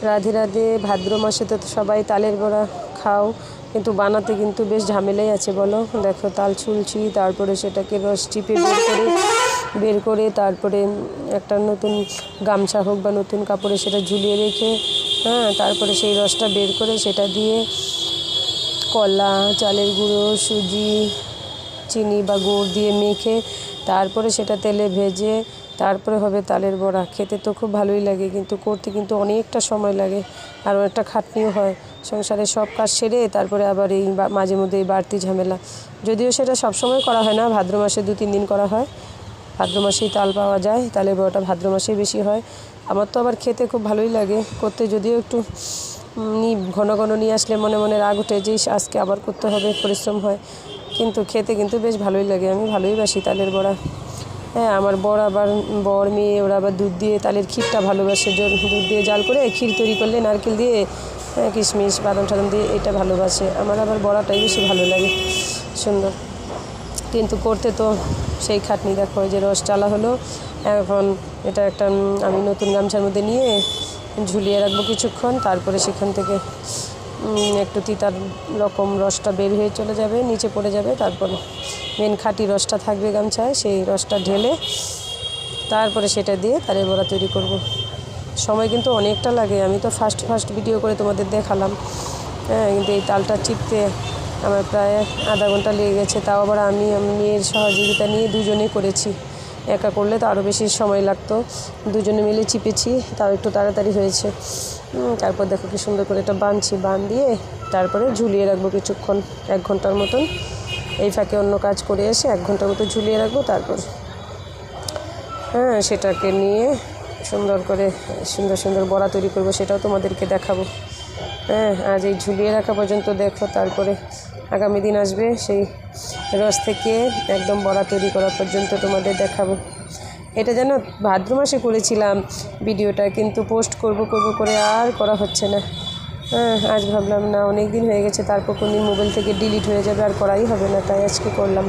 রাধে রাধে। ভাদ্র মাসে তো সবাই তালের বড়া খাও, কিন্তু বানাতে কিন্তু বেশ ঝামেলাই আছে বলো। দেখো তাল ছুলছি, তারপরে সেটাকে রস চিপে বের করে তারপরে একটা নতুন গামছা হোক বা নতুন কাপড়ে সেটা ঝুলিয়ে রেখে তারপরে সেই রসটা বের করে সেটা দিয়ে কলা, চালের গুঁড়ো, সুজি, চিনি বা গুড় দিয়ে মেখে তারপরে সেটা তেলে ভেজে তারপরে হবে তালের বড়া। খেতে তো খুব ভালোই লাগে, কিন্তু করতে কিন্তু অনেকটা সময় লাগে আর অনেকটা খাটনিও হয়। সংসারে সব কাজ সেরে তারপরে আবার এই মাঝে মধ্যে এই বাড়তি ঝামেলা। যদিও সেটা সবসময় করা হয় না, ভাদ্র মাসে 2-3 দিন করা হয়। ভাদ্র মাসেই তাল পাওয়া যায়, তালের বড়াটা ভাদ্র মাসেই বেশি হয়। আমার তো আবার খেতে খুব ভালোই লাগে করতে, যদিও একটু ঘন ঘন নিয়ে আসলে মনে মনে রাগ ওঠে যে আজকে আবার করতে হবে, পরিশ্রম হয়, কিন্তু খেতে কিন্তু বেশ ভালোই লাগে। আমি ভালোই বাসি তালের বড়া। আমার বর মেয়ে ওরা আবার দুধ দিয়ে তালের ক্ষীরটা ভালোবাসে। দুধ দিয়ে জাল করে ক্ষীর তৈরি করলে নারকেল দিয়ে কিশমিশ বাদাম টাদাম দিয়ে এটা ভালোবাসে। আমার আবার বড়াটাই বেশি ভালো লাগে, সুন্দর। কিন্তু করতে তো সেই খাটনি। দেখো যে রস চালা হলো, এখন এটা একটা আমি নতুন গামছার মধ্যে নিয়ে ঝুলিয়ে রাখবো কিছুক্ষণ, তারপরে সেখান থেকে একটু তিতার রকম রসটা বের হয়ে চলে যাবে, নিচে পড়ে যাবে। তারপর মেন খাঁটি রসটা থাকবে গামছায়, সেই রসটা ঢেলে তারপরে সেটা দিয়ে তালের বড়া তৈরি করব। সময় কিন্তু অনেকটা লাগে। আমি তো ফার্স্ট ভিডিও করে তোমাদের দেখালাম, কিন্তু এই তালটা চিপতে আমার প্রায় আধা ঘন্টা লেগে গেছে। তাও আবার আমি মেয়ের সহযোগিতা নিয়ে দুজনে করেছি। একা করলে তো আরও বেশি সময় লাগতো, দুজনে মিলে চিপেছি, তাও একটু তাড়াতাড়ি হয়েছে। তারপর দেখো কি সুন্দর করে এটা বান দিয়ে তারপরে ঝুলিয়ে রাখবো কিছুক্ষণ, 1 ঘন্টার মতন। এই ফাঁকে অন্য কাজ করে এসে 1 ঘন্টার মতো ঝুলিয়ে রাখবো, তারপর সেটাকে নিয়ে সুন্দর করে সুন্দর বড়া তৈরি করব, সেটাও তোমাদেরকে দেখাবো। আজ এই ঝুলিয়ে রাখা পর্যন্ত দেখো, তারপরে আগামী দিন আসবে সেই রস থেকে একদম বড়া তৈরি করা পর্যন্ত তোমাদের দেখাবো। এটা যেন ভাদ্র মাসে করেছিলাম ভিডিওটা, কিন্তু পোস্ট করব করে আর করা হচ্ছে না। আজ ভাবলাম না, অনেক দিন হয়ে গেছে, তারপর কোনদিন মোবাইল থেকে ডিলিট হয়ে যাবে আর করাই হবে না, তাই আজকে করলাম।